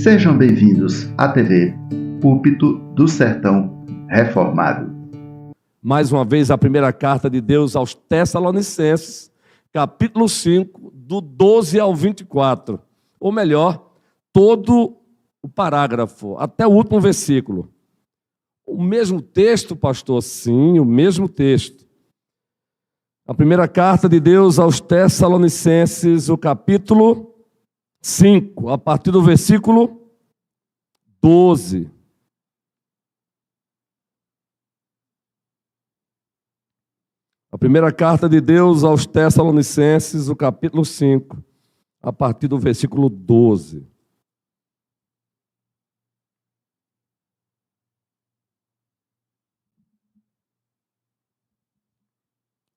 Sejam bem-vindos à TV Púlpito do Sertão Reformado. Mais uma vez, a primeira carta de Deus aos Tessalonicenses, capítulo 5, do 12 ao 24. Ou melhor, todo o parágrafo, até o último versículo. O mesmo texto, pastor? Sim, o mesmo texto. A primeira carta de Deus aos Tessalonicenses, o capítulo 5, a partir do versículo 12. A primeira carta de Deus aos Tessalonicenses, o capítulo 5, a partir do versículo 12.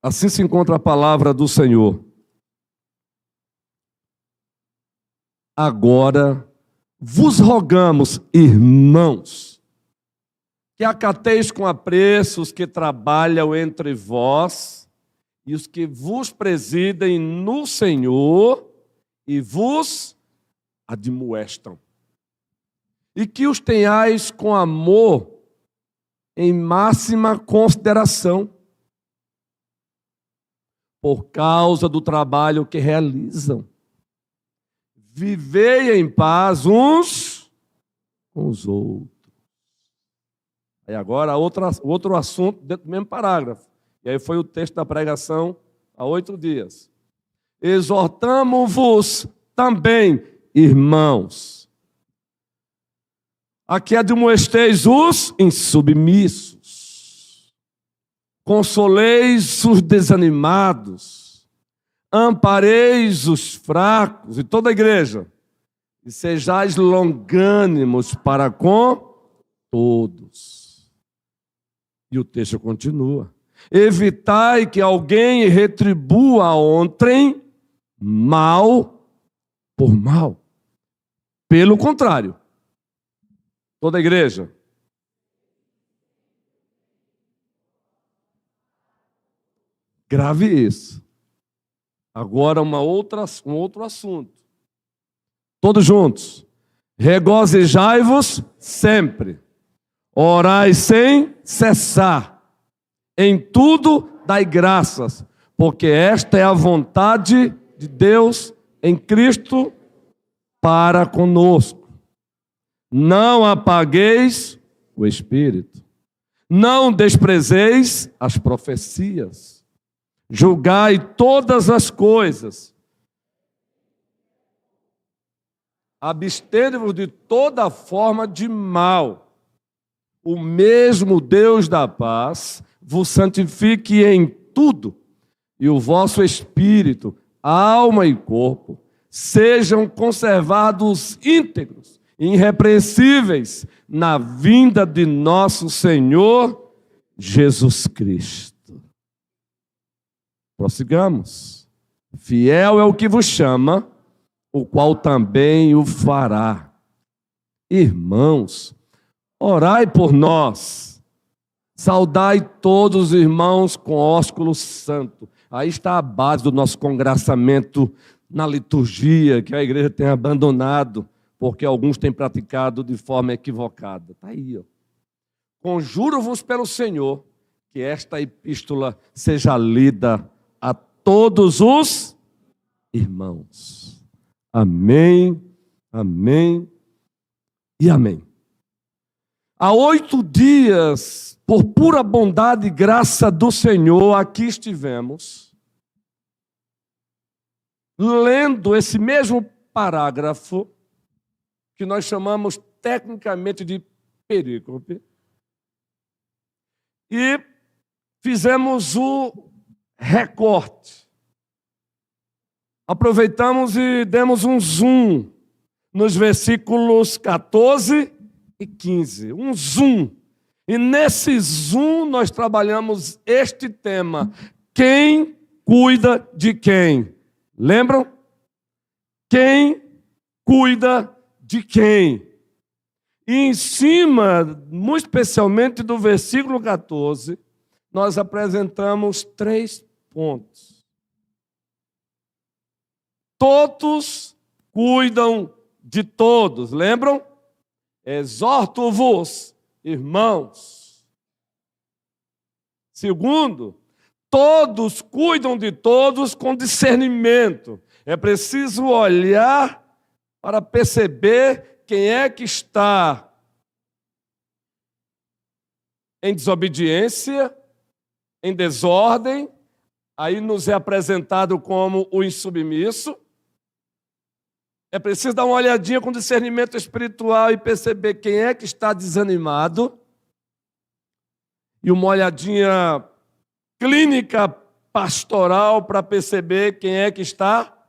Assim se encontra a palavra do Senhor. Agora vos rogamos, irmãos, que acateis com apreço os que trabalham entre vós e os que vos presidem no Senhor e vos admoestam. E que os tenhais com amor em máxima consideração, por causa do trabalho que realizam. Vivei em paz uns com os outros. E agora outro assunto dentro do mesmo parágrafo. E aí foi o texto da pregação há 8 dias. Exortamo-vos também, irmãos, a que admoesteis os insubmissos, consoleis os desanimados, ampareis os fracos, e toda a igreja, e sejais longânimos para com todos. E o texto continua. Evitai que alguém retribua a outrem mal por mal. Pelo contrário, toda a igreja, grave isso. Agora um outro assunto. Todos juntos. Regozijai-vos sempre. Orai sem cessar. Em tudo dai graças, porque esta é a vontade de Deus em Cristo para conosco. Não apagueis o Espírito. Não desprezeis as profecias. Julgai todas as coisas. Abstende-vos de toda forma de mal. O mesmo Deus da paz vos santifique em tudo, e o vosso espírito, alma e corpo sejam conservados íntegros, irrepreensíveis, na vinda de nosso Senhor Jesus Cristo. Prossigamos. Fiel é o que vos chama, o qual também o fará. Irmãos, orai por nós. Saudai todos os irmãos com ósculo santo. Aí está a base do nosso congraçamento na liturgia, que a igreja tem abandonado, porque alguns têm praticado de forma equivocada. Está aí, ó. Conjuro-vos pelo Senhor, que esta epístola seja lida a todos os irmãos. Amém, amém e amém. Há 8 dias, por pura bondade e graça do Senhor, aqui estivemos, lendo esse mesmo parágrafo, que nós chamamos tecnicamente de perícope, e fizemos o recorte. Aproveitamos e demos um zoom nos versículos 14 e 15. Um zoom. E nesse zoom nós trabalhamos este tema. Quem cuida de quem? Lembram? Quem cuida de quem? E em cima, muito especialmente do versículo 14, nós apresentamos 3 pontos. Todos cuidam de todos. Lembram? Exorto-vos, irmãos. Segundo, todos cuidam de todos com discernimento. É preciso olhar para perceber quem é que está em desobediência, em desordem. Aí nos é apresentado como o insubmisso. É preciso dar uma olhadinha com discernimento espiritual e perceber quem é que está desanimado. E uma olhadinha clínica pastoral para perceber quem é que está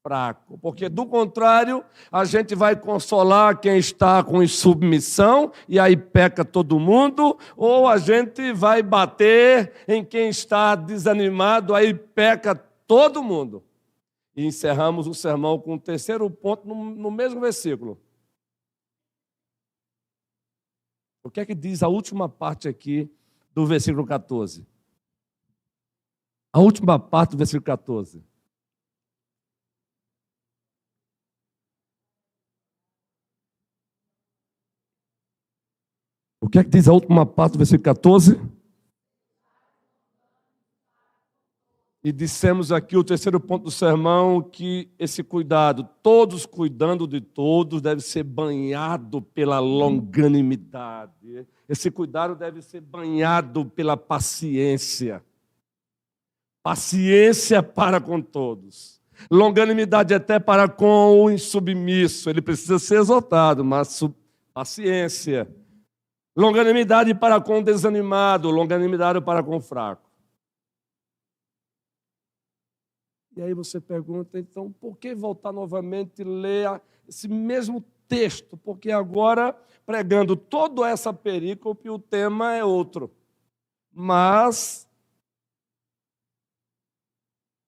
fraco. Porque, do contrário, a gente vai consolar quem está com insubmissão e aí peca todo mundo, ou a gente vai bater em quem está desanimado, aí peca todo mundo. E encerramos o sermão com o terceiro ponto no mesmo versículo. O que é que diz a última parte aqui do versículo 14? A última parte do versículo 14. O que é que diz a última parte do versículo 14? E dissemos aqui o terceiro ponto do sermão, que esse cuidado, todos cuidando de todos, deve ser banhado pela longanimidade. Esse cuidado deve ser banhado pela paciência. Paciência para com todos. Longanimidade até para com o insubmisso. Ele precisa ser exortado, mas paciência. Longanimidade para com o desanimado, longanimidade para com o fraco. E aí você pergunta, então, por que voltar novamente e ler esse mesmo texto? Porque agora, pregando toda essa perícope, o tema é outro. Mas,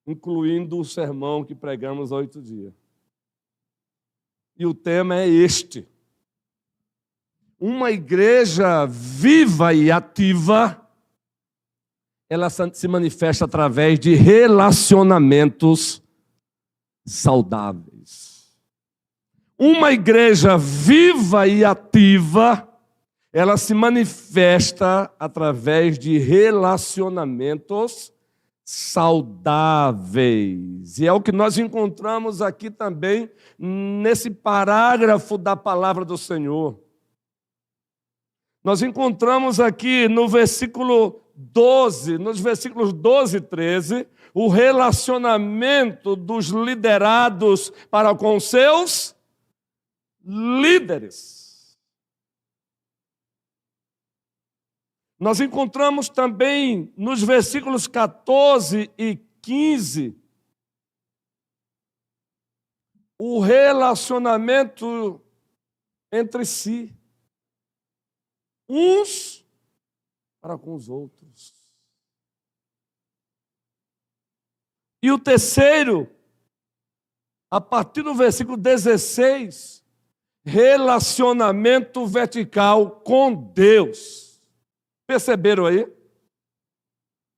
incluindo o sermão que pregamos há 8 dias. E o tema é este. Uma igreja viva e ativa, ela se manifesta através de relacionamentos saudáveis. Uma igreja viva e ativa, ela se manifesta através de relacionamentos saudáveis. E é o que nós encontramos aqui também nesse parágrafo da palavra do Senhor. Nós encontramos aqui no versículo 12, nos versículos 12 e 13, o relacionamento dos liderados para com seus líderes. Nós encontramos também nos versículos 14 e 15 o relacionamento entre si, uns para com os outros. E o terceiro, a partir do versículo 16, relacionamento vertical com Deus. Perceberam aí?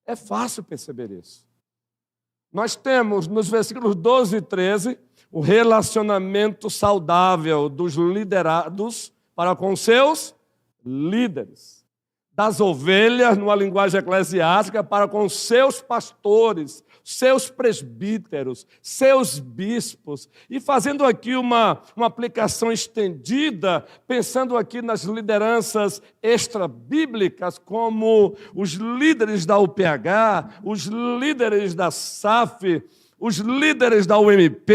É fácil perceber isso. Nós temos nos versículos 12 e 13 o relacionamento saudável dos liderados para com seus líderes. Das ovelhas, numa linguagem eclesiástica, para com seus pastores, seus presbíteros, seus bispos. E fazendo aqui uma aplicação estendida, pensando aqui nas lideranças extra-bíblicas, como os líderes da UPH, os líderes da SAF, os líderes da UMP,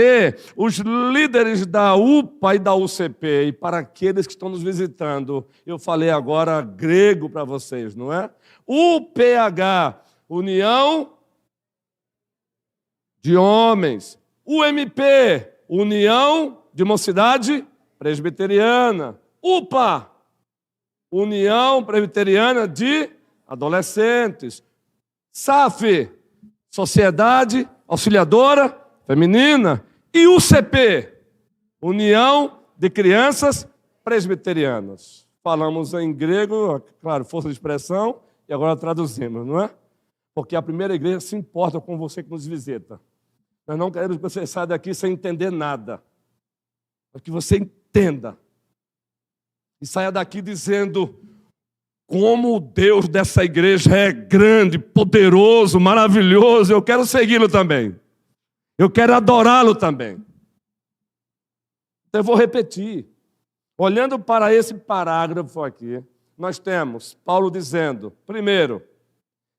os líderes da UPA e da UCP, e para aqueles que estão nos visitando, eu falei agora grego para vocês, não é? UPH, União de Homens. UMP, União de Mocidade Presbiteriana. UPA, União Presbiteriana de Adolescentes. SAF, Sociedade Auxiliadora Feminina, e UCP, União de Crianças Presbiterianas. Falamos em grego, claro, força de expressão, e agora traduzimos, não é? Porque a primeira igreja se importa com você que nos visita. Nós não queremos que você saia daqui sem entender nada. para que você entenda e saia daqui dizendo como o Deus dessa igreja é grande, poderoso, maravilhoso. Eu quero segui-lo também. Eu quero adorá-lo também. Então eu vou repetir. Olhando para esse parágrafo aqui, nós temos Paulo dizendo, primeiro,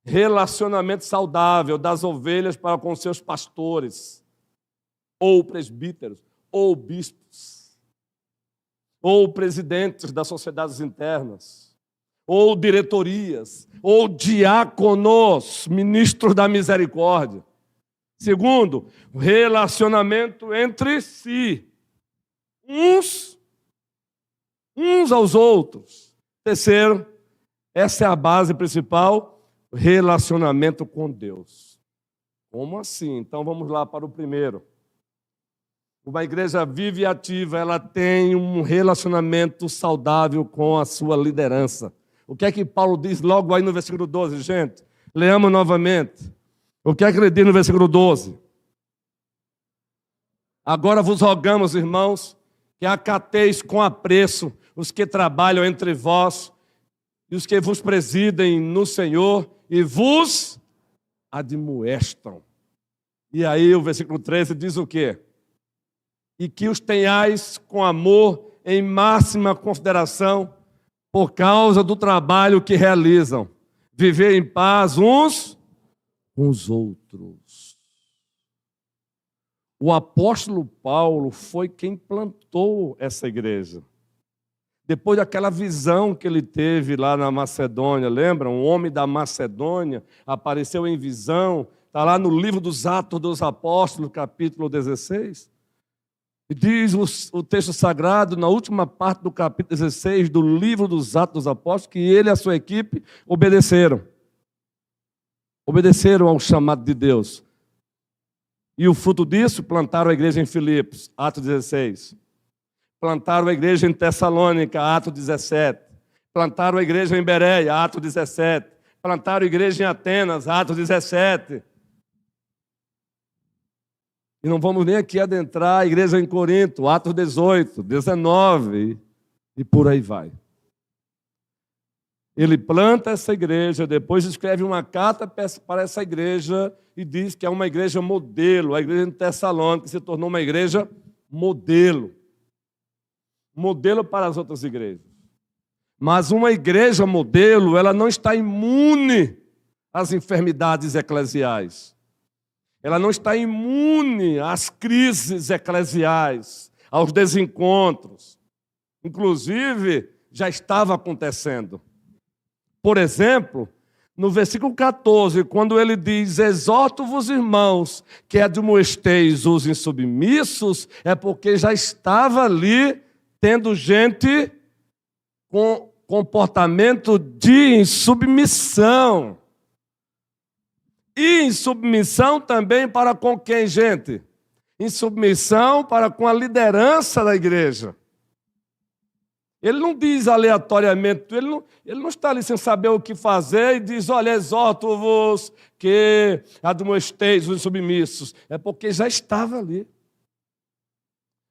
relacionamento saudável das ovelhas para com seus pastores, ou presbíteros, ou bispos, ou presidentes das sociedades internas, ou diretorias, ou diáconos, ministros da misericórdia. Segundo, relacionamento entre si, uns aos outros. Terceiro, essa é a base principal, relacionamento com Deus. Como assim? Então vamos lá para o primeiro. Uma igreja viva e ativa, ela tem um relacionamento saudável com a sua liderança. O que é que Paulo diz logo aí no versículo 12, gente? Leamos novamente. O que é que ele diz no versículo 12? Agora vos rogamos, irmãos, que acateis com apreço os que trabalham entre vós e os que vos presidem no Senhor e vos admoestam. E aí o versículo 13 diz o quê? E que os tenhais com amor em máxima consideração por causa do trabalho que realizam. Viver em paz uns com os outros. O apóstolo Paulo foi quem plantou essa igreja. Depois daquela visão que ele teve lá na Macedônia, lembra? Um homem da Macedônia apareceu em visão, está lá no livro dos Atos dos Apóstolos, capítulo 16. E diz o texto sagrado, na última parte do capítulo 16 do livro dos Atos dos Apóstolos, que ele e a sua equipe obedeceram. Obedeceram ao chamado de Deus. E o fruto disso, plantaram a igreja em Filipos, Atos 16. Plantaram a igreja em Tessalônica, Atos 17. Plantaram a igreja em Bereia, Atos 17. Plantaram a igreja em Atenas, Atos 17. E não vamos nem aqui adentrar a igreja em Corinto, Atos 18, 19, e por aí vai. Ele planta essa igreja, depois escreve uma carta para essa igreja e diz que é uma igreja modelo. A igreja de Tessalônica se tornou uma igreja modelo. Modelo para as outras igrejas. Mas uma igreja modelo, ela não está imune às enfermidades eclesiais. Ela não está imune às crises eclesiais, aos desencontros. Inclusive, já estava acontecendo. Por exemplo, no versículo 14, quando ele diz, exorto-vos, irmãos, que admoesteis os insubmissos, é porque já estava ali tendo gente com comportamento de insubmissão. E insubmissão também para com quem, gente? Insubmissão para com a liderança da igreja. Ele não diz aleatoriamente, ele não está ali sem saber o que fazer e diz, olha, exorto-vos que admoesteis os insubmissos. É porque já estava ali.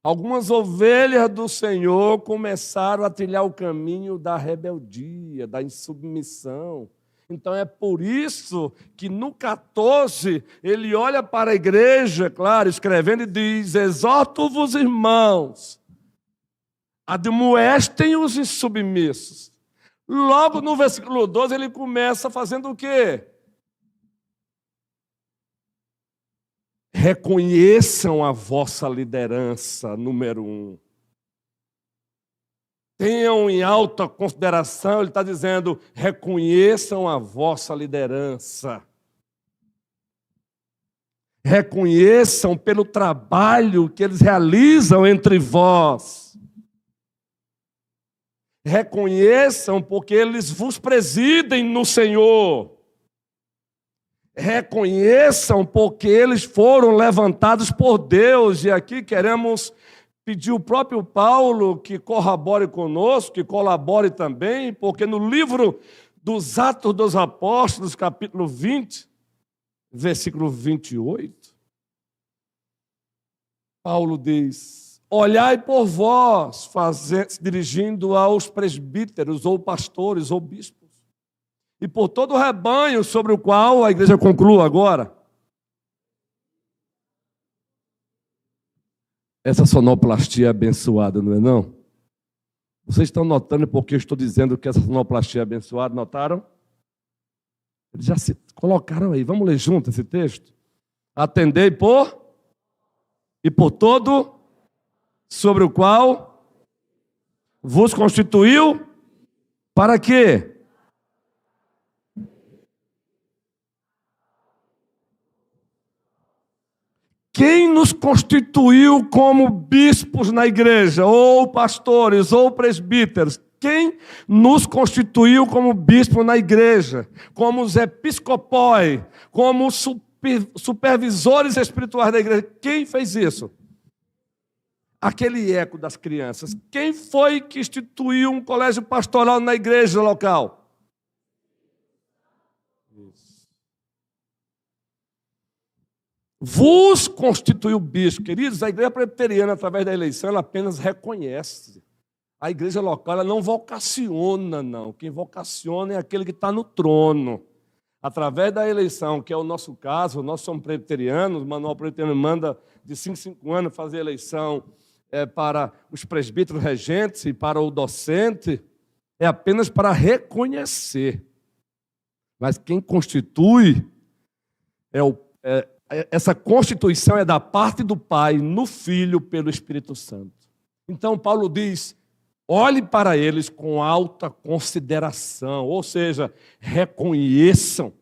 Algumas ovelhas do Senhor começaram a trilhar o caminho da rebeldia, da insubmissão. Então é por isso que no 14 ele olha para a igreja, claro, escrevendo e diz, exorto-vos, irmãos, admoestem os insubmissos. Logo no versículo 12 ele começa fazendo o quê? Reconheçam a vossa liderança, número 1. Tenham em alta consideração, ele está dizendo, reconheçam a vossa liderança. Reconheçam pelo trabalho que eles realizam entre vós. Reconheçam porque eles vos presidem no Senhor. Reconheçam porque eles foram levantados por Deus. E aqui queremos pedir o próprio Paulo que corrobore conosco, que colabore também, porque no livro dos Atos dos Apóstolos, capítulo 20, versículo 28, Paulo diz, olhai por vós, se dirigindo aos presbíteros, ou pastores, ou bispos, e por todo o rebanho sobre o qual a igreja conclua agora. Essa sonoplastia é abençoada, não é não? Vocês estão notando porque eu estou dizendo que essa sonoplastia é abençoada, notaram? Eles já se colocaram aí, vamos ler junto esse texto? Atendei e por todo sobre o qual vos constituiu, para quê? Quem nos constituiu como bispos na igreja, ou pastores, ou presbíteros? Quem nos constituiu como bispo na igreja? Como os episcopoi, como supervisores espirituais da igreja? Quem fez isso? Aquele eco das crianças. Quem foi que instituiu um colégio pastoral na igreja local? Vos constituiu bispo. Queridos, a igreja presbiteriana, através da eleição, ela apenas reconhece. A igreja local, ela não vocaciona, não. Quem vocaciona é aquele que está no trono. Através da eleição, que é o nosso caso, nós somos presbiterianos, o manual presbiteriano manda de 5 em 5 anos fazer eleição para os presbíteros regentes e para o docente, é apenas para reconhecer. Mas quem constitui essa constituição é da parte do Pai, no Filho, pelo Espírito Santo. Então, Paulo diz, olhe para eles com alta consideração, ou seja, reconheçam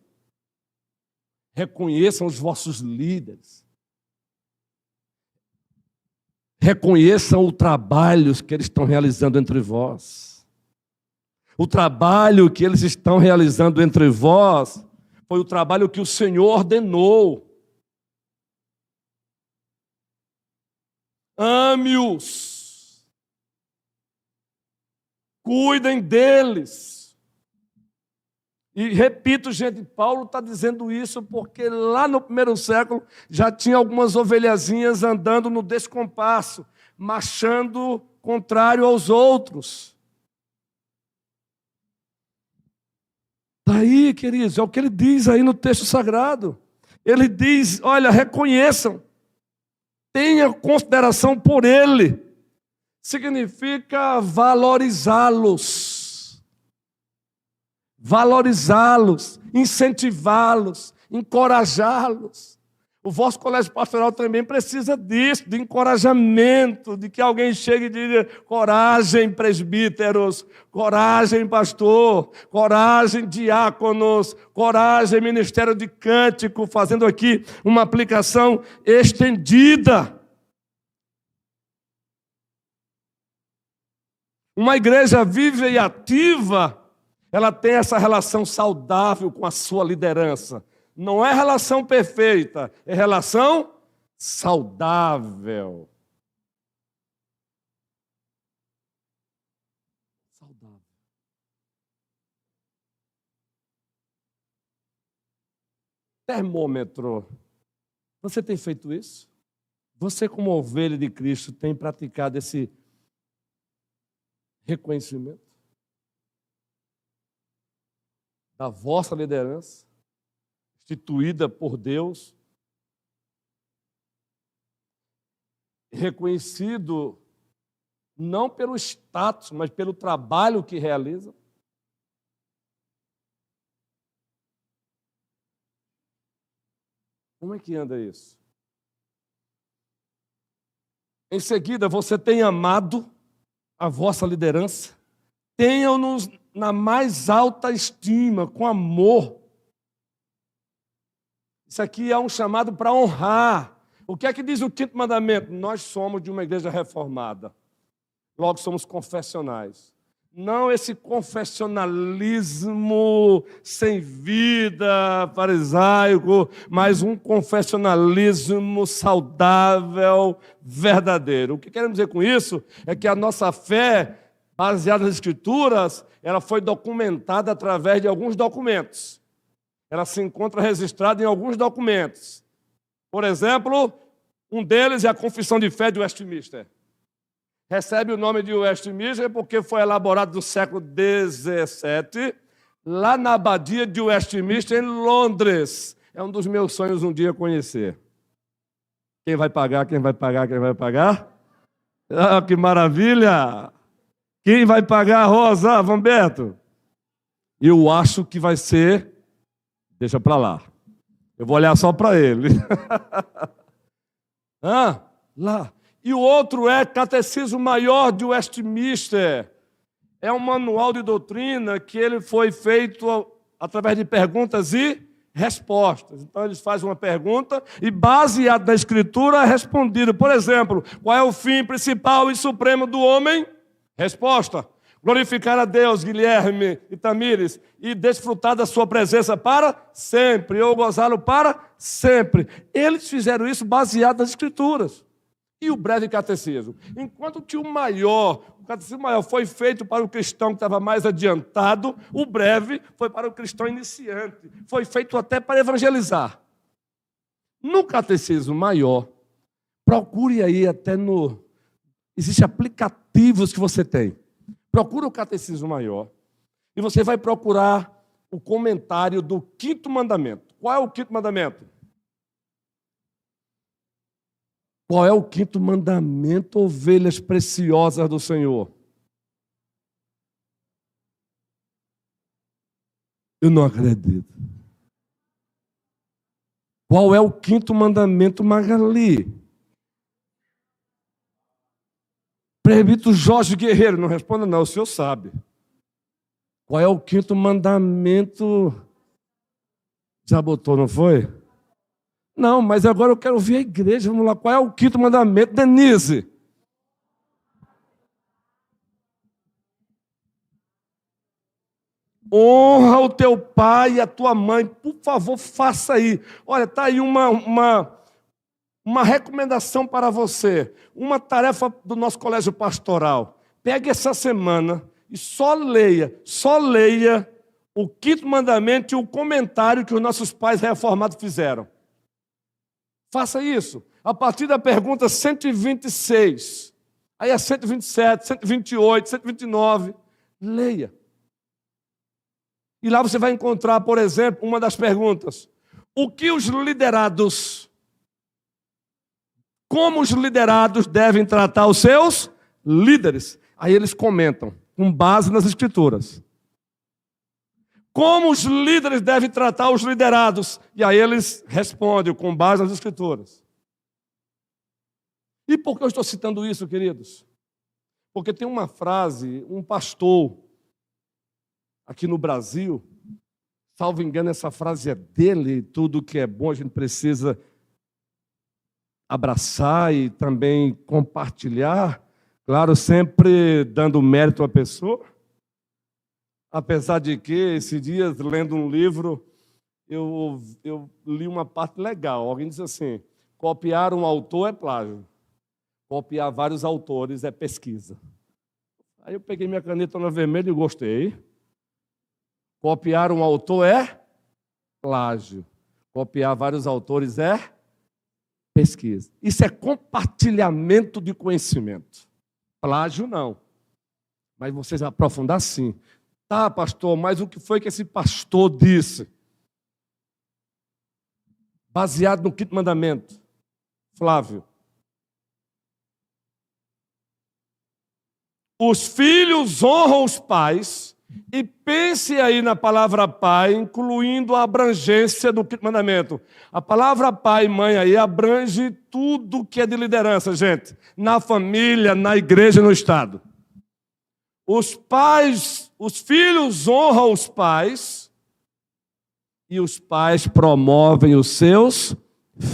os vossos líderes, reconheçam o trabalho que eles estão realizando entre vós. O trabalho que eles estão realizando entre vós foi o trabalho que o Senhor ordenou. Ame-os. Cuidem deles. E repito, gente, Paulo está dizendo isso porque lá no primeiro século já tinha algumas ovelhazinhas andando no descompasso, marchando contrário aos outros. Daí, queridos, é o que ele diz aí no texto sagrado. Ele diz, olha, reconheçam, tenha consideração por ele. Significa valorizá-los, incentivá-los, encorajá-los. O vosso colégio pastoral também precisa disso, de encorajamento, de que alguém chegue e diga, coragem, presbíteros, coragem, pastor, coragem, diáconos, coragem, ministério de cântico, fazendo aqui uma aplicação estendida. Uma igreja viva e ativa, ela tem essa relação saudável com a sua liderança. Não é relação perfeita, é relação saudável. Saudável. Termômetro. Você tem feito isso? Você, como ovelha de Cristo, tem praticado esse reconhecimento da vossa liderança, instituída por Deus, reconhecido não pelo status, mas pelo trabalho que realiza? Como é que anda isso? Em seguida, você tem amado a vossa liderança? Tenham-nos na mais alta estima, com amor. Isso aqui é um chamado para honrar. O que é que diz o 5º mandamento? Nós somos de uma igreja reformada. Logo somos confessionais. Não esse confessionalismo sem vida, farisaico, mas um confessionalismo saudável, verdadeiro. O que queremos dizer com isso é que a nossa fé, baseada nas Escrituras, ela foi documentada através de alguns documentos. Ela se encontra registrada em alguns documentos. Por exemplo, um deles é a Confissão de Fé de Westminster. recebe o nome de Westminster porque foi elaborado no século XVII, lá na abadia de Westminster, em Londres. É um dos meus sonhos um dia conhecer. Quem vai pagar, quem vai pagar, quem vai pagar? Ah, que maravilha! Quem vai pagar, Rosa, Vamberto? Eu acho que vai ser... Deixa para lá. Eu vou olhar só para ele. Lá. E o outro é Catecismo Maior de Westminster. É um manual de doutrina que ele foi feito através de perguntas e respostas. Então, eles fazem uma pergunta e, baseado na Escritura, é respondido. Por exemplo, qual é o fim principal e supremo do homem? Resposta: glorificar a Deus, Guilherme e Tamires, e desfrutar da sua presença para sempre, ou gozá-lo para sempre. Eles fizeram isso baseado nas Escrituras. E o breve catecismo? Enquanto que o catecismo maior foi feito para o cristão que estava mais adiantado, o breve foi para o cristão iniciante. Foi feito até para evangelizar. No catecismo maior, procure aí até no... Existem aplicativos que você tem. Procura o catecismo maior e você vai procurar o comentário do 5º mandamento. Qual é o 5º mandamento? Qual é o 5º mandamento, ovelhas preciosas do Senhor? Eu não acredito. Qual é o 5º mandamento, Magali? Presbítero Jorge Guerreiro, não responda não, o senhor sabe. Qual é o 5º mandamento? Já botou, não foi? Não, mas agora eu quero ouvir a igreja. Vamos lá, qual é o 5º mandamento, Denise? Honra o teu pai e a tua mãe. Por favor, faça aí. Olha, está aí uma recomendação para você. Uma tarefa do nosso colégio pastoral. Pegue essa semana e só leia o 5º mandamento e o comentário que os nossos pais reformados fizeram. Faça isso. A partir da pergunta 126. Aí é 127, 128, 129. Leia. E lá você vai encontrar, por exemplo, uma das perguntas. Como os liderados devem tratar os seus líderes? Aí eles comentam, com base nas Escrituras. Como os líderes devem tratar os liderados? E aí eles respondem com base nas Escrituras. E por que eu estou citando isso, queridos? Porque tem uma frase, um pastor aqui no Brasil, salvo engano, essa frase é dele, tudo que é bom a gente precisa abraçar e também compartilhar, claro, sempre dando mérito à pessoa. Apesar de que, esses dias, lendo um livro, eu li uma parte legal. Alguém disse assim, copiar um autor é plágio. Copiar vários autores é pesquisa. Aí eu peguei minha caneta na vermelha e gostei. Copiar um autor é plágio. Copiar vários autores é pesquisa. Isso é compartilhamento de conhecimento. Plágio não. Mas vocês aprofundar sim. Tá, pastor, mas o que foi que esse pastor disse? Baseado no 5º mandamento. Flávio. Os filhos honram os pais, e pense aí na palavra pai, incluindo a abrangência do 5º mandamento. A palavra pai e mãe aí abrange tudo que é de liderança, gente. Na família, na igreja e no Estado. Os filhos honram os pais e os pais promovem os seus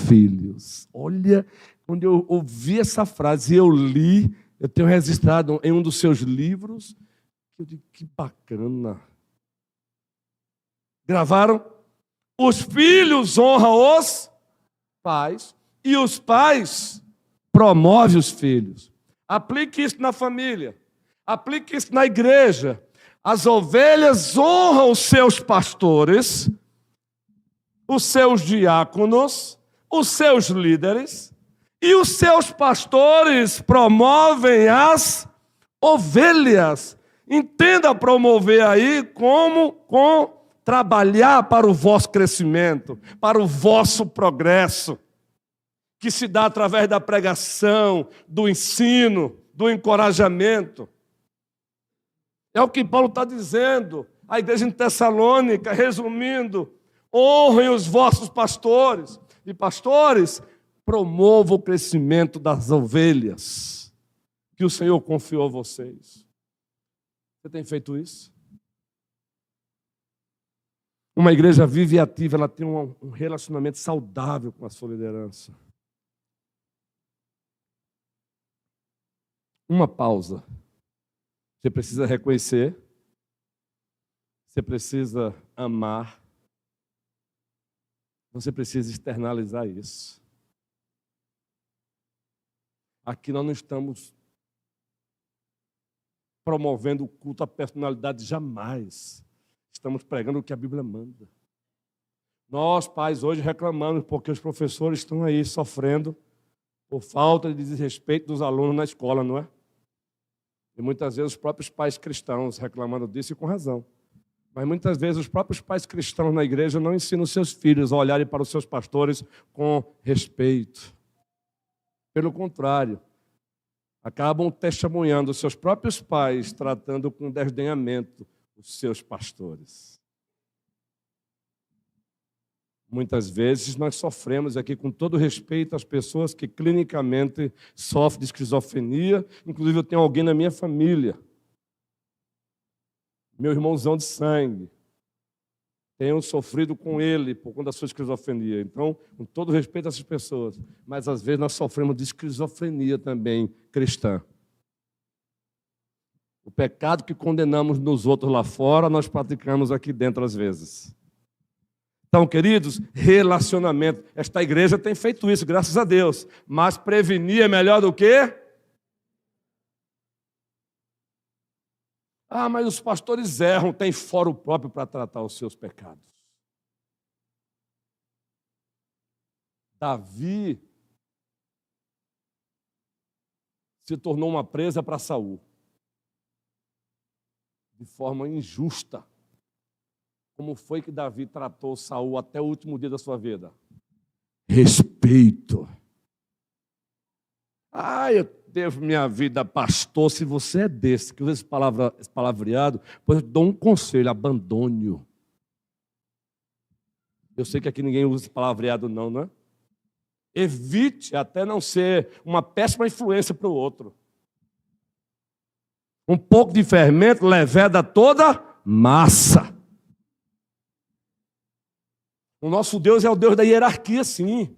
filhos. Olha, quando eu ouvi essa frase e eu li, eu tenho registrado em um dos seus livros, eu digo, que bacana. Gravaram? Os filhos honram os pais e os pais promovem os filhos. Aplique isso na família. Aplique isso na igreja. As ovelhas honram os seus pastores, os seus diáconos, os seus líderes, E os seus pastores promovem as ovelhas. Entenda promover aí como com trabalhar para o vosso crescimento, para o vosso progresso, que se dá através da pregação, do ensino, do encorajamento. É o que Paulo está dizendo. A igreja em Tessalônica, resumindo, honrem os vossos pastores. E pastores, promovam o crescimento das ovelhas que o Senhor confiou a vocês. Você tem feito isso? Uma igreja viva e ativa, ela tem um relacionamento saudável com a sua liderança. Uma pausa. Você precisa reconhecer, você precisa amar, você precisa externalizar isso. Aqui nós não estamos promovendo o culto à personalidade, jamais. Estamos pregando o que a Bíblia manda. Nós, pais, hoje reclamamos porque os professores estão aí sofrendo por falta de desrespeito dos alunos na escola, não é? E muitas vezes os próprios pais cristãos reclamando disso e com razão. Mas muitas vezes os próprios pais cristãos na igreja não ensinam os seus filhos a olharem para os seus pastores com respeito. Pelo contrário, acabam testemunhando os seus próprios pais, tratando com desdenhamento os seus pastores. Muitas vezes nós sofremos aqui, com todo respeito às pessoas que clinicamente sofrem de esquizofrenia. Inclusive eu tenho alguém na minha família, meu irmãozão de sangue. Tenho sofrido com ele por conta da sua esquizofrenia. Então, com todo respeito a essas pessoas, mas às vezes nós sofremos de esquizofrenia também cristã. O pecado que condenamos nos outros lá fora, nós praticamos aqui dentro às vezes. Então, queridos, relacionamento. Esta igreja tem feito isso, graças a Deus. Mas prevenir é melhor do que? Ah, mas os pastores erram, tem fórum próprio para tratar os seus pecados. Davi se tornou uma presa para Saul, de forma injusta. Como foi que Davi tratou Saul até o último dia da sua vida? Respeito. Ah, eu devo minha vida, pastor. Se você é desse, que usa esse palavreado, pois eu te dou um conselho: abandone-o. Eu sei que aqui ninguém usa esse palavreado, não é? Evite até não ser uma péssima influência para o outro. Um pouco de fermento leveda toda massa. O nosso Deus é o Deus da hierarquia, sim.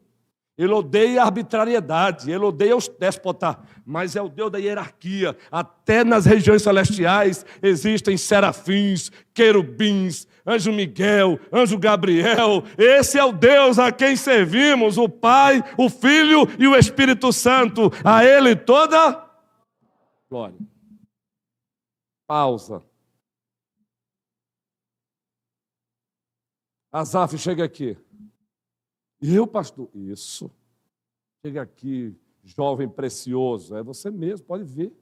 Ele odeia a arbitrariedade, ele odeia os déspotas, mas é o Deus da hierarquia. Até nas regiões celestiais existem serafins, querubins, anjo Miguel, anjo Gabriel. Esse é o Deus a quem servimos, o Pai, o Filho e o Espírito Santo. A Ele toda glória. Pausa. Asaf, chega aqui. E eu, pastor? Isso. Chega aqui, jovem precioso. É você mesmo, pode ver.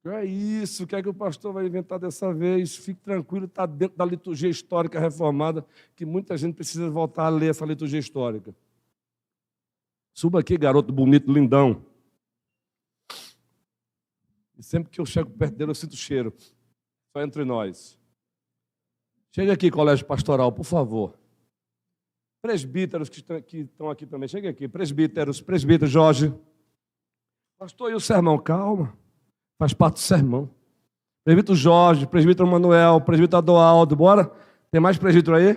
É isso, o que é que o pastor vai inventar dessa vez? Fique tranquilo, está dentro da liturgia histórica reformada, que muita gente precisa voltar a ler essa liturgia histórica. Suba aqui, garoto bonito, lindão. E sempre que eu chego perto dele, eu sinto o cheiro. Só entre nós. Chega aqui, colégio pastoral, por favor. Presbíteros que estão aqui também. Chega aqui, presbítero Jorge. Pastor, e o sermão? Calma. Faz parte do sermão. Presbítero Jorge, presbítero Manuel, presbítero Adoaldo. Bora? Tem mais presbítero aí?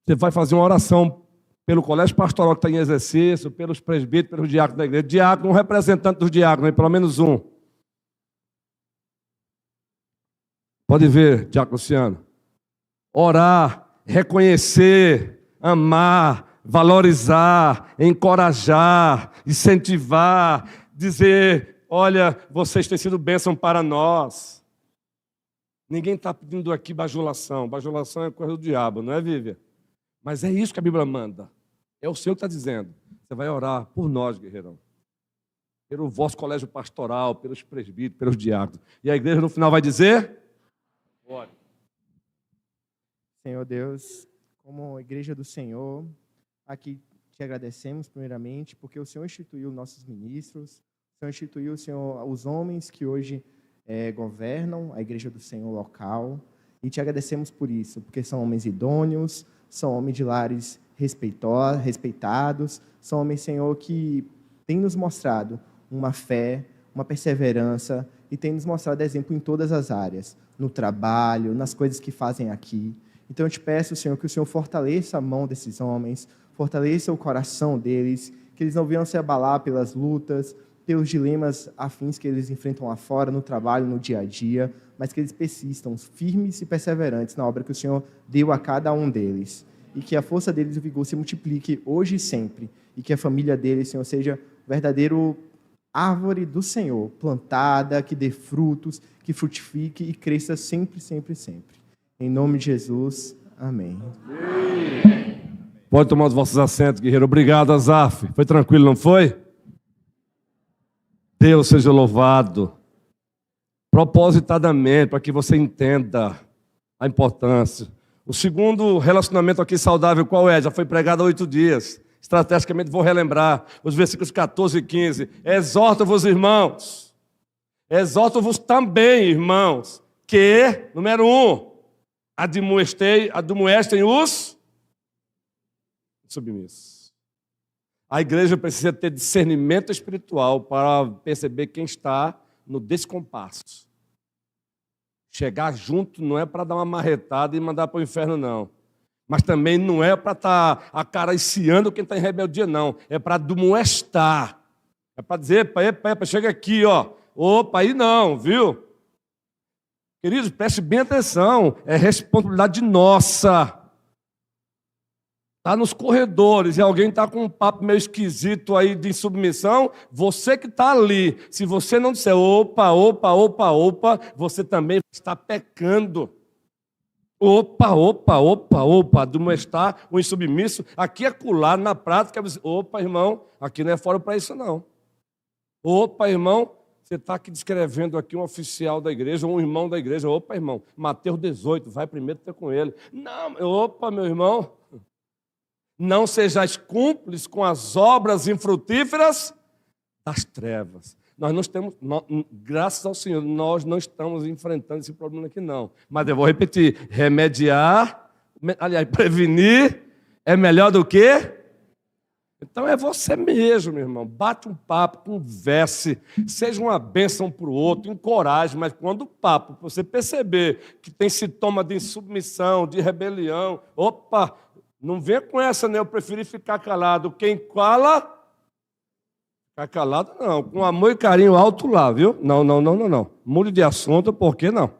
Você vai fazer uma oração pelo colégio pastoral que está em exercício, pelos presbíteros, pelos diáconos da igreja. Diácono, um representante dos diáconos, pelo menos um. Pode ver, Diácono Luciano. Orar, reconhecer, amar, valorizar, encorajar, incentivar, dizer: olha, vocês têm sido bênção para nós. Ninguém está pedindo aqui bajulação. Bajulação é coisa do diabo, não é, Vivian? Mas é isso que a Bíblia manda. É o Senhor que está dizendo. Você vai orar por nós, guerreirão. Pelo vosso colégio pastoral, pelos presbíteros, pelos diáconos. E a igreja no final vai dizer? Ore. Senhor Deus, como igreja do Senhor, aqui te agradecemos primeiramente, porque o Senhor instituiu nossos ministros, o Senhor instituiu, Senhor, os homens que hoje governam a igreja do Senhor local, e te agradecemos por isso, porque são homens idôneos, são homens de lares respeitados, são homens, Senhor, que têm nos mostrado uma fé, uma perseverança, e têm nos mostrado exemplo em todas as áreas, no trabalho, nas coisas que fazem aqui. Então eu te peço, Senhor, que o Senhor fortaleça a mão desses homens, fortaleça o coração deles, que eles não venham se abalar pelas lutas, pelos dilemas afins que eles enfrentam lá fora, no trabalho, no dia a dia, mas que eles persistam firmes e perseverantes na obra que o Senhor deu a cada um deles. E que a força deles e o vigor se multiplique hoje e sempre. E que a família deles, Senhor, seja verdadeiro árvore do Senhor, plantada, que dê frutos, que frutifique e cresça sempre, sempre, sempre. Em nome de Jesus, amém. Pode tomar os vossos assentos, guerreiro. Obrigado, Azaf. Foi tranquilo, não foi? Deus seja louvado. Propositadamente, para que você entenda a importância. O segundo relacionamento aqui saudável, qual é? Já foi pregado há 8 dias. Estrategicamente vou relembrar os versículos 14 e 15. Exorto-vos, irmãos. Exorto-vos também, irmãos, que, número 1, admoestem os submissos. A igreja precisa ter discernimento espiritual para perceber quem está no descompasso. Chegar junto não é para dar uma marretada e mandar para o inferno, não. Mas também não é para estar acariciando quem está em rebeldia, não. É para admoestar. É para dizer, epa, chega aqui, ó. Opa, aí não, viu? Queridos, preste bem atenção, é responsabilidade nossa. Está nos corredores e alguém está com um papo meio esquisito aí de insubmissão, você que está ali, se você não disser opa, você também está pecando. Opa, admoestar o insubmisso, aqui é acolá, na prática, opa, irmão, aqui não é fora para isso não. Opa, irmão, você está aqui descrevendo aqui um oficial da igreja, um irmão da igreja. Opa, irmão, Mateus 18, vai primeiro ter com ele. Não, opa, meu irmão, não sejais cúmplices com as obras infrutíferas das trevas. Nós não estamos, graças ao Senhor, nós não estamos enfrentando esse problema aqui, não. Mas eu vou repetir, prevenir é melhor do que... Então é você mesmo, meu irmão. Bate um papo, converse, seja uma bênção para o outro, encoraje, mas quando o papo, você perceber que tem sintoma de insubmissão, de rebelião, opa, não venha com essa, né? Eu preferi ficar calado. Quem fala, ficar calado não, com amor e carinho alto lá, viu? Não. Mude de assunto, por que não?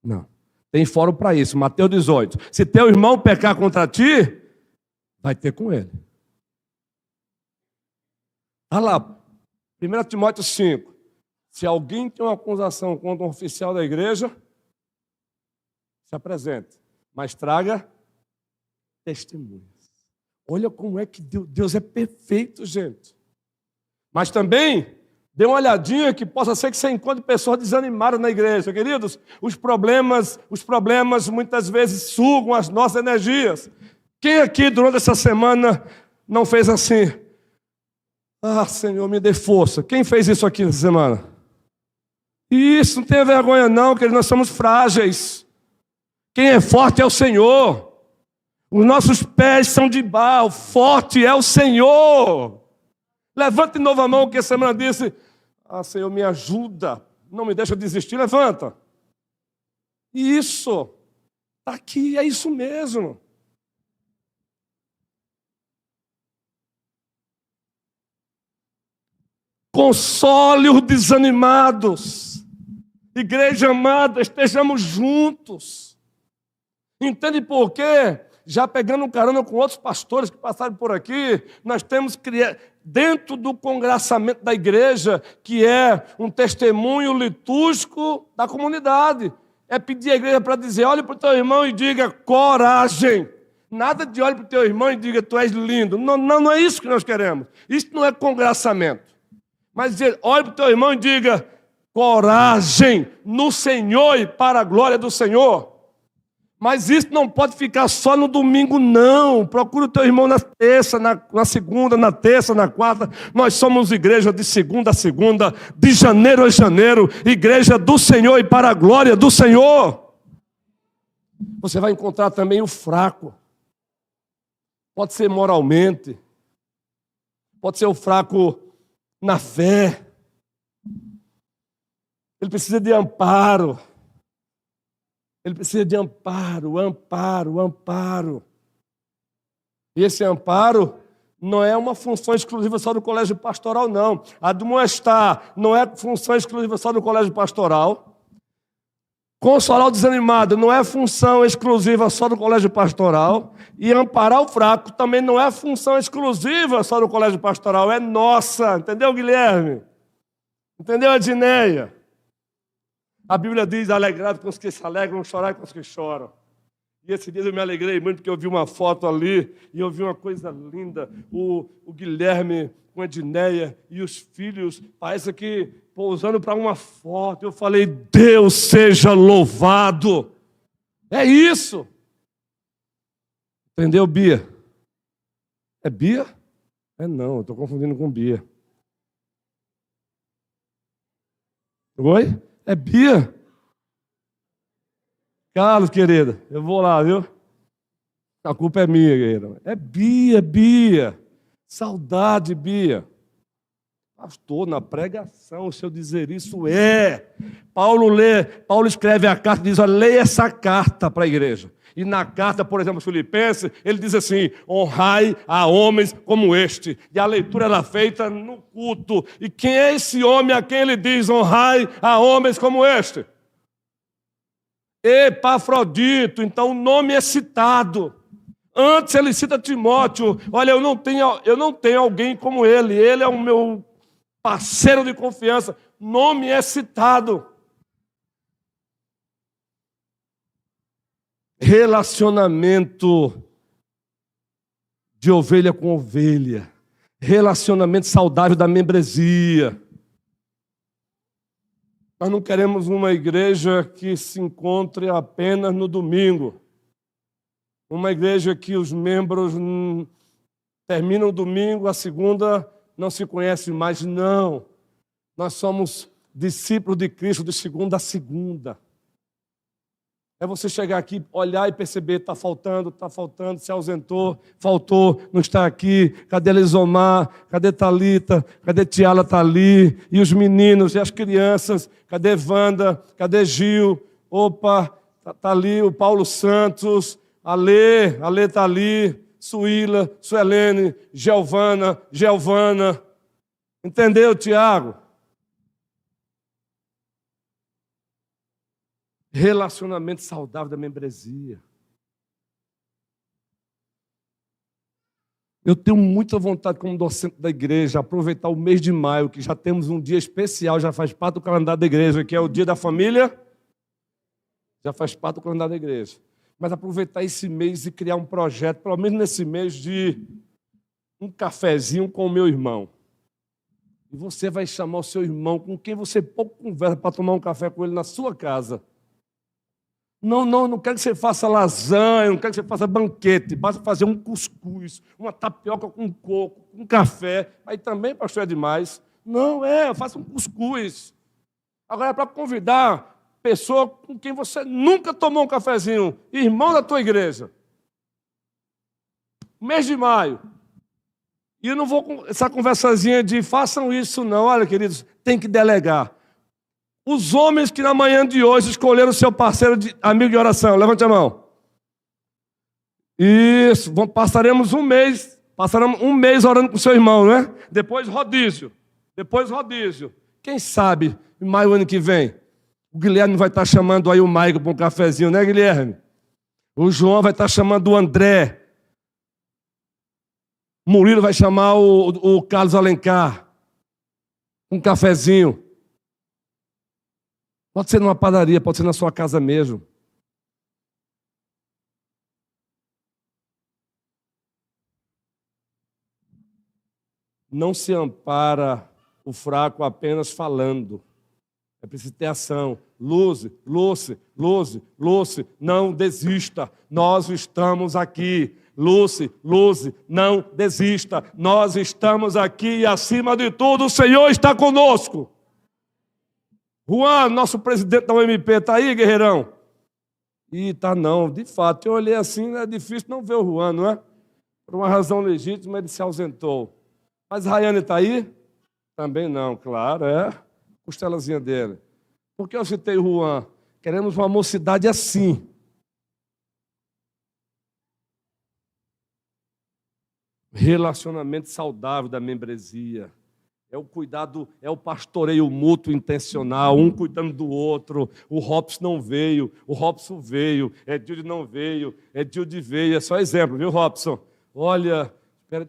Não. Tem fórum para isso, Mateus 18. Se teu irmão pecar contra ti, vai ter com ele. Olha lá, 1 Timóteo 5. Se alguém tem uma acusação contra um oficial da igreja, se apresente, mas traga testemunhas. Olha como é que Deus é perfeito, gente. Mas também, dê uma olhadinha que possa ser que você encontre pessoas desanimadas na igreja. Queridos, os problemas muitas vezes sugam as nossas energias. Quem aqui durante essa semana não fez assim? Ah, Senhor, me dê força. Quem fez isso aqui nessa semana? Isso, não tenha vergonha não, queridos, nós somos frágeis. Quem é forte é o Senhor. Os nossos pés são de barro, forte é o Senhor. Levante de novo a mão, que essa semana disse, ah, Senhor, me ajuda, não me deixa desistir, levanta. Isso, está aqui, é isso mesmo. Console os desanimados. Igreja amada, estejamos juntos. Entende por quê? Já pegando um carona com outros pastores que passaram por aqui, nós temos que criar, dentro do congraçamento da igreja, que é um testemunho litúrgico da comunidade. É pedir à igreja para dizer, olhe para o teu irmão e diga, coragem, Nada de olhe para o teu irmão e diga, tu és lindo. Não, não é isso que nós queremos. Isso não é congraçamento. Mas dizer, olhe para o teu irmão e diga, coragem no Senhor e para a glória do Senhor. Mas isso não pode ficar só no domingo, não. Procura o teu irmão na terça, na segunda, na terça, na quarta. Nós somos igreja de segunda a segunda, de janeiro a janeiro, igreja do Senhor e para a glória do Senhor. Você vai encontrar também o fraco. Pode ser moralmente, pode ser o fraco na fé. Ele precisa de amparo. Ele precisa de amparo. E esse amparo não é uma função exclusiva só do colégio pastoral, não. Admoestar não é função exclusiva só do colégio pastoral. Consolar o desanimado não é função exclusiva só do colégio pastoral. E amparar o fraco também não é função exclusiva só do colégio pastoral, é nossa. Entendeu, Guilherme? Entendeu, Edneia? A Bíblia diz, alegrado com os que se alegram, chorar com os que choram. E esse dia eu me alegrei muito porque eu vi uma foto ali e eu vi uma coisa linda. O Guilherme com a Edneia e os filhos, parece que pousando para uma foto. Eu falei, Deus seja louvado. É isso. Entendeu, Bia? É Bia? É não, eu estou confundindo com Bia. Oi? É Bia? Carlos, querida, eu vou lá, viu? A culpa é minha, querida. É Bia. Saudade, Bia. Pastor, na pregação, se eu dizer isso Paulo escreve a carta e diz, olha, leia essa carta para a igreja. E na carta, por exemplo, Filipenses, ele diz assim, honrai a homens como este. E a leitura era feita no culto. E quem é esse homem a quem ele diz, honrai a homens como este? Epafrodito, então o nome é citado. Antes ele cita Timóteo, olha, eu não tenho alguém como ele é o meu parceiro de confiança. Nome é citado. Relacionamento de ovelha com ovelha. Relacionamento saudável da membresia. Nós não queremos uma igreja que se encontre apenas no domingo. Uma igreja que os membros terminam o domingo, a segunda não se conhece mais. Não. Nós somos discípulos de Cristo de segunda a segunda. É você chegar aqui, olhar e perceber, está faltando, se ausentou, faltou, não está aqui. Cadê Elisomar? Cadê Thalita? Cadê Tiala? Está ali. E os meninos, e as crianças? Cadê Wanda? Cadê Gil? Opa, está ali o Paulo Santos. Ale está ali. Suíla, Suelene, Gelvana. Entendeu, Tiago? Relacionamento saudável da membresia. Eu tenho muita vontade, como docente da igreja, aproveitar o mês de maio, que já temos um dia especial, já faz parte do calendário da igreja, que é o dia da família. Já faz parte do calendário da igreja. Mas aproveitar esse mês e criar um projeto, pelo menos nesse mês, de um cafezinho com o meu irmão. E você vai chamar o seu irmão, com quem você pouco conversa, para tomar um café com ele na sua casa. Não quero que você faça lasanha, não quero que você faça banquete. Basta fazer um cuscuz, uma tapioca com coco, com café. Aí também, pastor, é demais. Não, eu faço um cuscuz. Agora é para convidar pessoa com quem você nunca tomou um cafezinho, irmão da tua igreja. Mês de maio. E eu não vou com essa conversazinha de façam isso, não. Olha, queridos, tem que delegar. Os homens que na manhã de hoje escolheram o seu parceiro amigo de oração, levante a mão. Isso, passaremos um mês orando com o seu irmão, né? Depois rodízio. Quem sabe, em maio ano que vem, o Guilherme vai estar chamando aí o Maico para um cafezinho, né, Guilherme? O João vai estar chamando o André. O Murilo vai chamar o Carlos Alencar. Um cafezinho. Pode ser numa padaria, pode ser na sua casa mesmo. não se ampara o fraco apenas falando. É preciso ter ação. Lúcia, não desista. Nós estamos aqui. Lúcia, não desista. Nós estamos aqui e, acima de tudo, o Senhor está conosco. Juan, nosso presidente da UMP, está aí, guerreirão? Tá não. De fato, eu olhei assim, é difícil não ver o Juan, não é? Por uma razão legítima, ele se ausentou. Mas Rayane está aí? Também não, claro, costelazinha dele. Por que eu citei o Juan? Queremos uma mocidade assim. Relacionamento saudável da membresia. É o cuidado, é o pastoreio mútuo intencional, um cuidando do outro. O Robson não veio, o Robson veio, Edilde não veio, Edilde veio. É só exemplo, viu, Robson? Olha,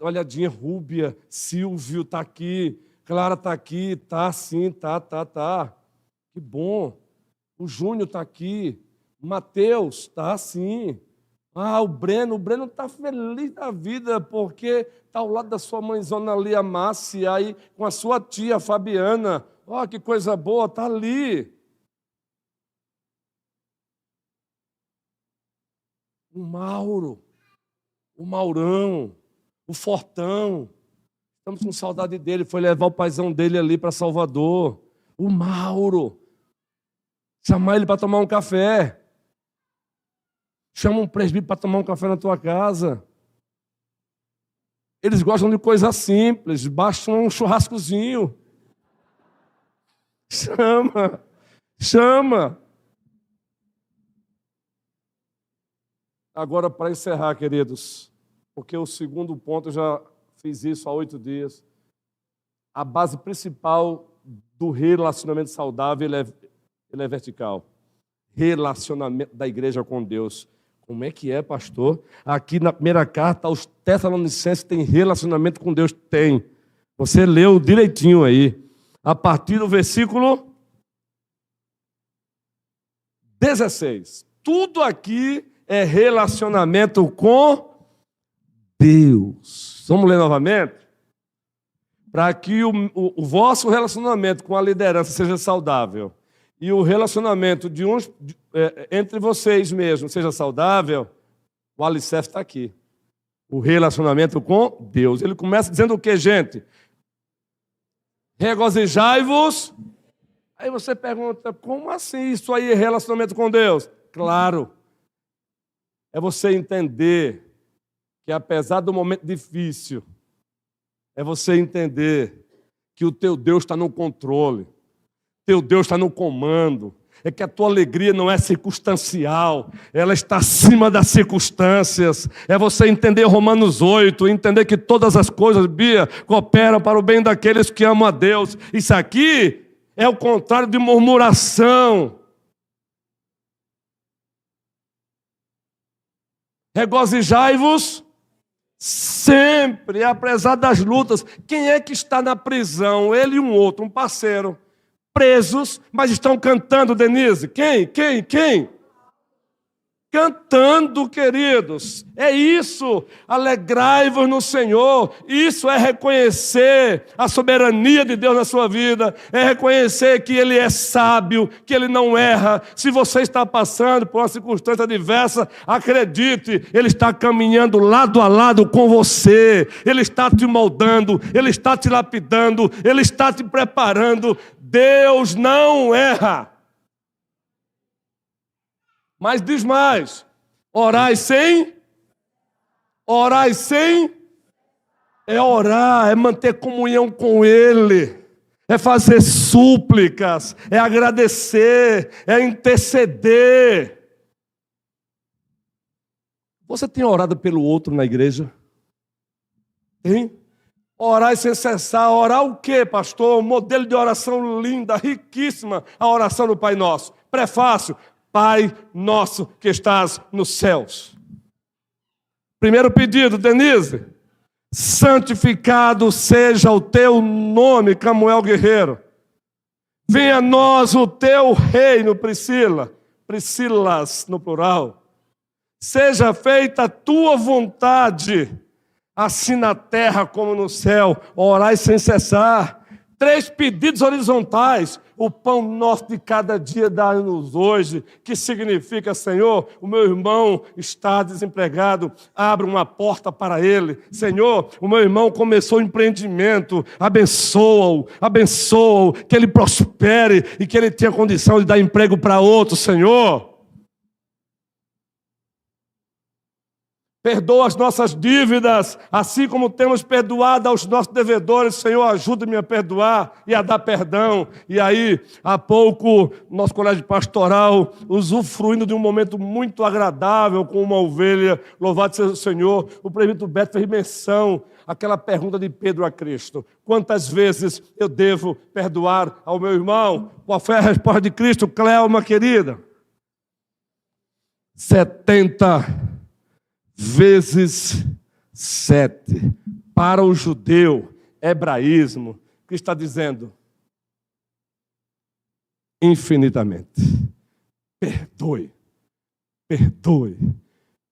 olhadinha, Rúbia, Silvio está aqui, Clara está aqui, tá sim, tá. Que bom. O Júnior está aqui, Mateus está sim. O Breno está feliz da vida porque está ao lado da sua mãezona ali, a Márcia, aí com a sua tia, a Fabiana. Que coisa boa, está ali. O Mauro, o Maurão, o Fortão. Estamos com saudade dele, foi levar o paizão dele ali para Salvador. O Mauro. Chamar ele para tomar um café. Chama um presbítero para tomar um café na tua casa. Eles gostam de coisa simples, basta um churrascozinho. Chama. Agora, para encerrar, queridos, porque o segundo ponto eu já fiz isso há 8 dias. A base principal do relacionamento saudável ele é vertical. Relacionamento da igreja com Deus. Como é que é, pastor? Aqui na primeira carta aos Tessalonicenses tem relacionamento com Deus? Tem. Você leu direitinho aí. A partir do versículo 16. Tudo aqui é relacionamento com Deus. Vamos ler novamente? Para que o vosso relacionamento com a liderança seja saudável e o relacionamento de entre vocês mesmos seja saudável, o alicerce está aqui. O relacionamento com Deus. Ele começa dizendo o que, gente? Regozijai-vos. Aí você pergunta, como assim isso aí é relacionamento com Deus? Claro. É você entender que apesar do momento difícil, é você entender que o teu Deus está no controle. Teu Deus está no comando. É que a tua alegria não é circunstancial, ela está acima das circunstâncias. É você entender Romanos 8, entender que todas as coisas, Bia, cooperam para o bem daqueles que amam a Deus. Isso aqui é o contrário de murmuração. Regozijai-vos sempre, apesar das lutas. Quem é que está na prisão? Ele e um outro, um parceiro. Presos, mas estão cantando, Denise. Quem? Cantando, queridos. É isso. Alegrai-vos no Senhor. Isso é reconhecer a soberania de Deus na sua vida. É reconhecer que Ele é sábio, que Ele não erra. Se você está passando por uma circunstância adversa, acredite, Ele está caminhando lado a lado com você. Ele está te moldando, Ele está te lapidando, Ele está te preparando. Deus não erra. Mas diz mais, orai sem é orar, é manter comunhão com Ele, é fazer súplicas, é agradecer, é interceder. Você tem orado pelo outro na igreja? Tem? Orar sem cessar. Orar o quê, pastor? Um modelo de oração linda, riquíssima, a oração do Pai Nosso. Prefácio: Pai nosso que estás nos céus. Primeiro pedido, Denise: santificado seja o teu nome, Camuel Guerreiro. Venha a nós o teu reino, Priscilas no plural. Seja feita a tua vontade, assim na terra como no céu, orai sem cessar. 3 pedidos horizontais: o pão nosso de cada dia dá-nos hoje, que significa: Senhor, o meu irmão está desempregado, abre uma porta para ele. Senhor, o meu irmão começou um empreendimento, abençoa-o, que ele prospere e que ele tenha condição de dar emprego para outro, Senhor. Perdoa as nossas dívidas, assim como temos perdoado aos nossos devedores. Senhor, ajuda-me a perdoar e a dar perdão. E aí, há pouco, nosso colégio pastoral, usufruindo de um momento muito agradável com uma ovelha, louvado seja o Senhor, o presbítero Beto fez menção àquela pergunta de Pedro a Cristo: quantas vezes eu devo perdoar ao meu irmão? Qual foi a resposta de Cristo, Cleoma querida? 70 vezes 7. Para o judeu, hebraísmo, que está dizendo infinitamente. Perdoe, perdoe,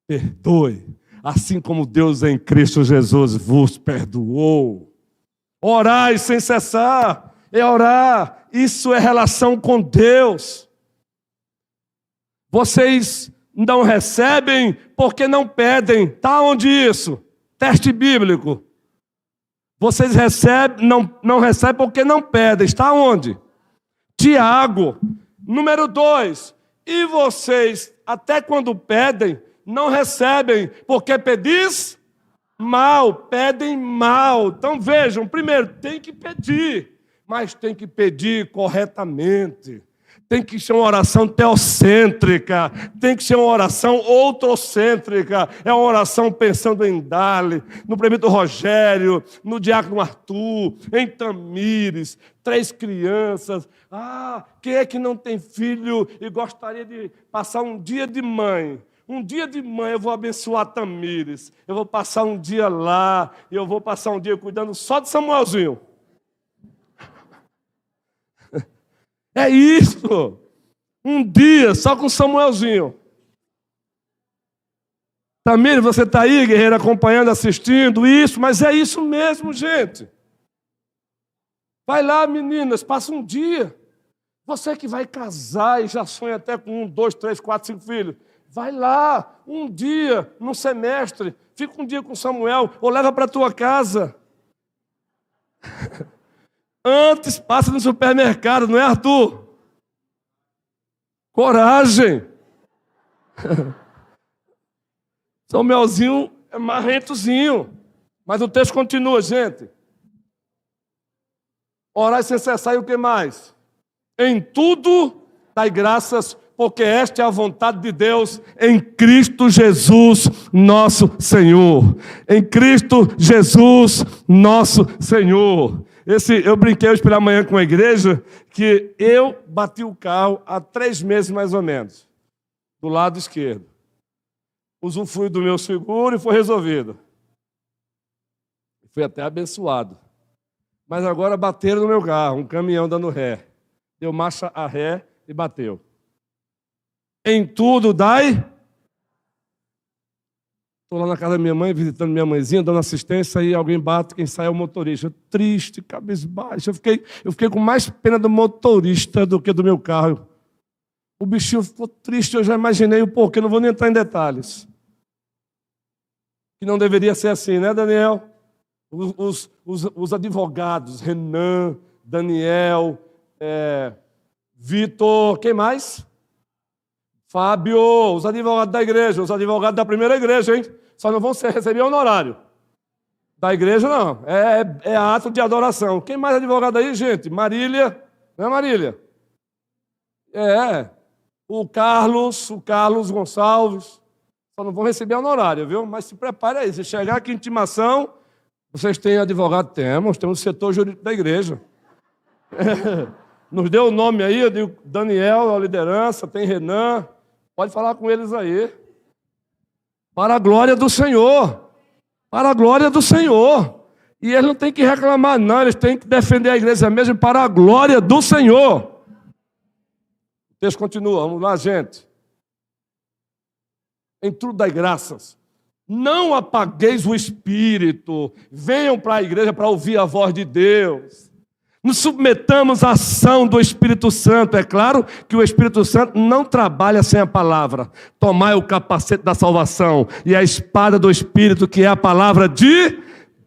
perdoe, assim como Deus em Cristo Jesus vos perdoou. Orai sem cessar, é orar, isso é relação com Deus. Vocês não recebem porque não pedem. Está onde isso? Teste bíblico. Vocês não recebem porque não pedem. Está onde? Tiago. Número 2. E vocês, até quando pedem, não recebem porque pedis mal. Pedem mal. Então vejam, primeiro, tem que pedir, mas tem que pedir corretamente. Tem que ser uma oração teocêntrica, tem que ser uma oração outrocêntrica, é uma oração pensando em Dali, no presbítero Rogério, no diácono Arthur, em Tamires, 3 crianças. Quem é que não tem filho e gostaria de passar um dia de mãe? Um dia de mãe eu vou abençoar Tamires, eu vou passar um dia lá, e eu vou passar um dia cuidando só de Samuelzinho. É isso, um dia só com Samuelzinho. Tamires, você está aí, guerreiro, acompanhando, assistindo, isso, mas é isso mesmo, gente. Vai lá, meninas, passa um dia. Você que vai casar e já sonha até com 1, 2, 3, 4, 5 filhos, vai lá, um dia, num semestre, fica um dia com Samuel, ou leva para a tua casa. Antes, passa no supermercado, não é, Arthur? Coragem. Samuelzinho é marrentozinho. Mas o texto continua, gente. Orai sem cessar e o que mais? Em tudo dai graças, porque esta é a vontade de Deus em Cristo Jesus, nosso Senhor. Em Cristo Jesus, nosso Senhor. Eu brinquei hoje pela manhã com a igreja que eu bati o carro há 3 meses mais ou menos, do lado esquerdo. Usufrui do meu seguro e foi resolvido. Fui até abençoado. Mas agora bateram no meu carro, um caminhão dando ré. Deu marcha a ré e bateu. Em tudo dai. Estou lá na casa da minha mãe, visitando minha mãezinha, dando assistência, aí alguém bate, quem sai é o motorista. Triste, cabisbaixo. Eu fiquei com mais pena do motorista do que do meu carro. O bichinho ficou triste, eu já imaginei o porquê, não vou nem entrar em detalhes. Que não deveria ser assim, né, Daniel? Os advogados, Renan, Daniel, Vitor, quem mais? Fábio, os advogados da igreja, os advogados da primeira igreja, hein? Só não vão receber honorário. Da igreja, não. É ato de adoração. Quem mais é advogado aí, gente? Marília. Não é Marília? O Carlos Gonçalves. Só não vão receber honorário, viu? Mas se prepare aí. Se chegar aqui em intimação, vocês têm advogado? Temos um setor jurídico da igreja. Nos deu o nome aí, eu digo Daniel, a liderança, tem Renan. Pode falar com eles aí. Para a glória do Senhor. Para a glória do Senhor. E eles não têm que reclamar, não. Eles têm que defender a igreja mesmo para a glória do Senhor. O texto continua. Vamos lá, gente. Em tudo dai graças. Não apagueis o Espírito. Venham para a igreja para ouvir a voz de Deus. Nos submetamos à ação do Espírito Santo. É claro que o Espírito Santo não trabalha sem a palavra. Tomai o capacete da salvação e a espada do Espírito, que é a palavra de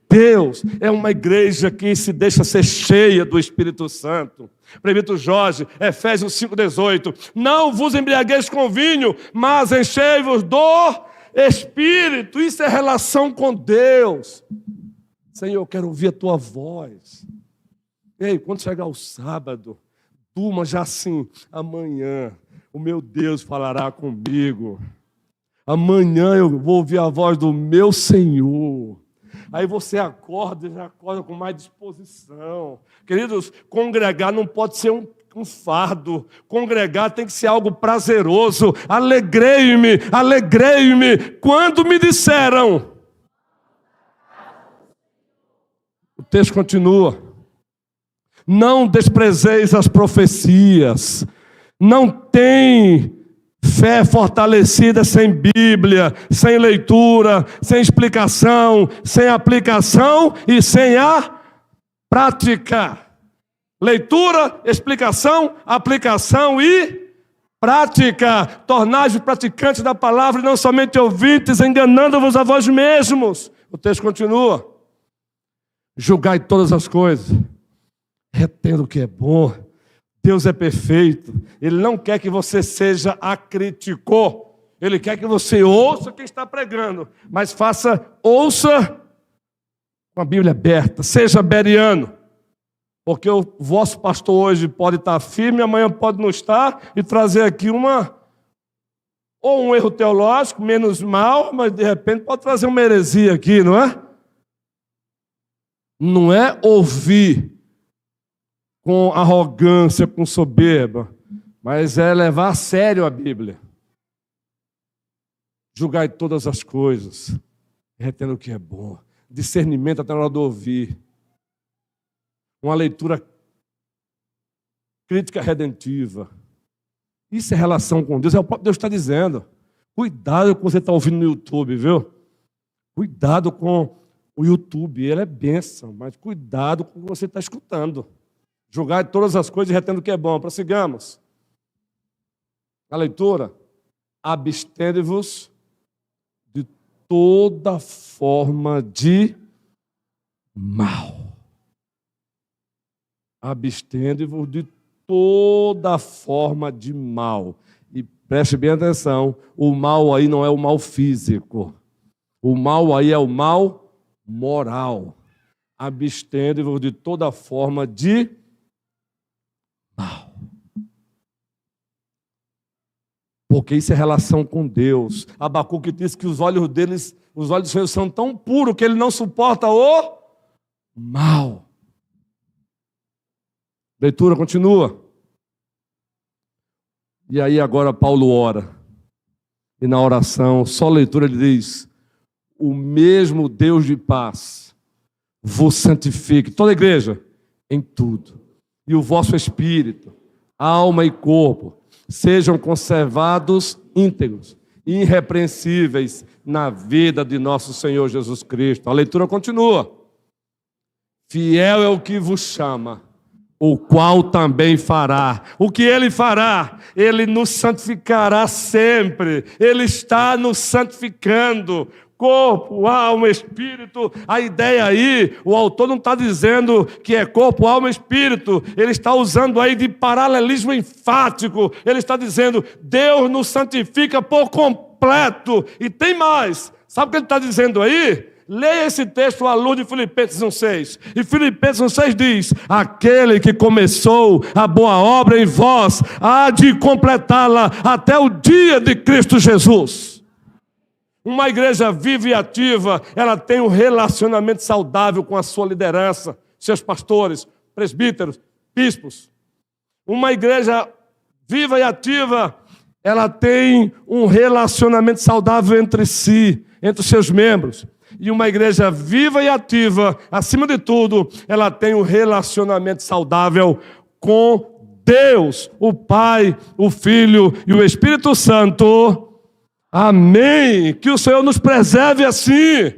Deus. É uma igreja que se deixa ser cheia do Espírito Santo. Presbítero Jorge, Efésios 5,18. Não vos embriagueis com vinho, mas enchei-vos do Espírito. Isso é relação com Deus. Senhor, eu quero ouvir a tua voz. Ei, quando chegar o sábado, durma já assim: amanhã o meu Deus falará comigo. Amanhã eu vou ouvir a voz do meu Senhor. Aí você acorda, já acorda com mais disposição. Queridos, congregar não pode ser um fardo. Congregar tem que ser algo prazeroso. Alegrei-me quando me disseram. O texto continua. Não desprezeis as profecias. Não tem fé fortalecida sem Bíblia, sem leitura, sem explicação, sem aplicação e sem a prática. Leitura, explicação, aplicação e prática. Tornai-vos praticantes da palavra e não somente ouvintes, enganando-vos a vós mesmos. O texto continua. Julgai todas as coisas, retendo o que é bom. Deus é perfeito. Ele não quer que você seja acrítico. Ele quer que você ouça quem está pregando, mas ouça com a Bíblia aberta. Seja beriano. Porque o vosso pastor hoje pode estar firme, amanhã pode não estar, e trazer aqui ou um erro teológico, menos mal, mas de repente pode trazer uma heresia aqui, não é? Não é ouvir com arrogância, com soberba, mas é levar a sério a Bíblia. Julgai todas as coisas, retendo o que é bom. Discernimento até na hora de ouvir. Uma leitura crítica redentiva. Isso é relação com Deus. É o próprio Deus está dizendo. Cuidado com o que você está ouvindo no YouTube, viu? Cuidado com o YouTube. Ele é bênção, mas cuidado com o que você está escutando. Julgai todas as coisas e retendo o que é bom. Prossigamos. A leitura. Abstende-vos de toda forma de mal. Abstende-vos de toda forma de mal. E preste bem atenção, o mal aí não é o mal físico. O mal aí é o mal moral. Abstende-vos de toda forma de mal. Porque isso é relação com Deus. Abacuque diz que os olhos do Senhor são tão puros que ele não suporta o mal. Leitura continua. E aí agora Paulo ora. E na oração, só leitura, ele diz: o mesmo Deus de paz vos santifique, toda a igreja, em tudo. E o vosso espírito, alma e corpo sejam conservados íntegros, irrepreensíveis na vida de nosso Senhor Jesus Cristo. A leitura continua. Fiel é o que vos chama, o qual também fará. O que ele fará? Ele nos santificará sempre. Ele está nos santificando. Corpo, alma, espírito. A ideia aí, o autor não está dizendo que é corpo, alma, espírito. Ele está usando aí de paralelismo enfático. Ele está dizendo, Deus nos santifica por completo. E tem mais. Sabe o que ele está dizendo aí? Leia esse texto à luz de Filipenses 1,6. E Filipenses 1,6 diz: aquele que começou a boa obra em vós, há de completá-la até o dia de Cristo Jesus. Uma igreja viva e ativa, ela tem um relacionamento saudável com a sua liderança, seus pastores, presbíteros, bispos. Uma igreja viva e ativa, ela tem um relacionamento saudável entre si, entre os seus membros. E uma igreja viva e ativa, acima de tudo, ela tem um relacionamento saudável com Deus, o Pai, o Filho e o Espírito Santo. Amém. Que o Senhor nos preserve assim.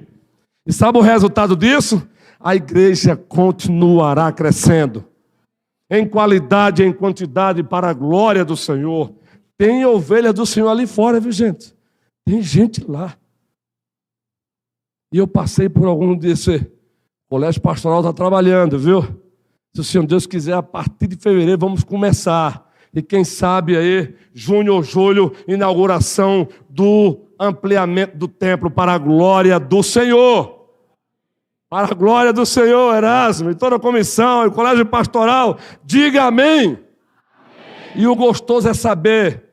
E sabe o resultado disso? A igreja continuará crescendo. Em qualidade, em quantidade, para a glória do Senhor. Tem ovelha do Senhor ali fora, viu, gente? Tem gente lá. E eu passei por algum desse colégio pastoral, está trabalhando, viu? Se o Senhor Deus quiser, a partir de fevereiro vamos começar. E quem sabe aí, junho ou julho, inauguração do ampliamento do templo para a glória do Senhor. Para a glória do Senhor, Erasmo, e toda a comissão, e o colégio pastoral, diga amém. Amém. E o gostoso é saber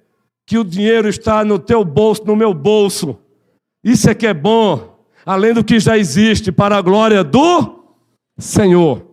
que o dinheiro está no teu bolso, no meu bolso. Isso é que é bom, além do que já existe, para a glória do Senhor.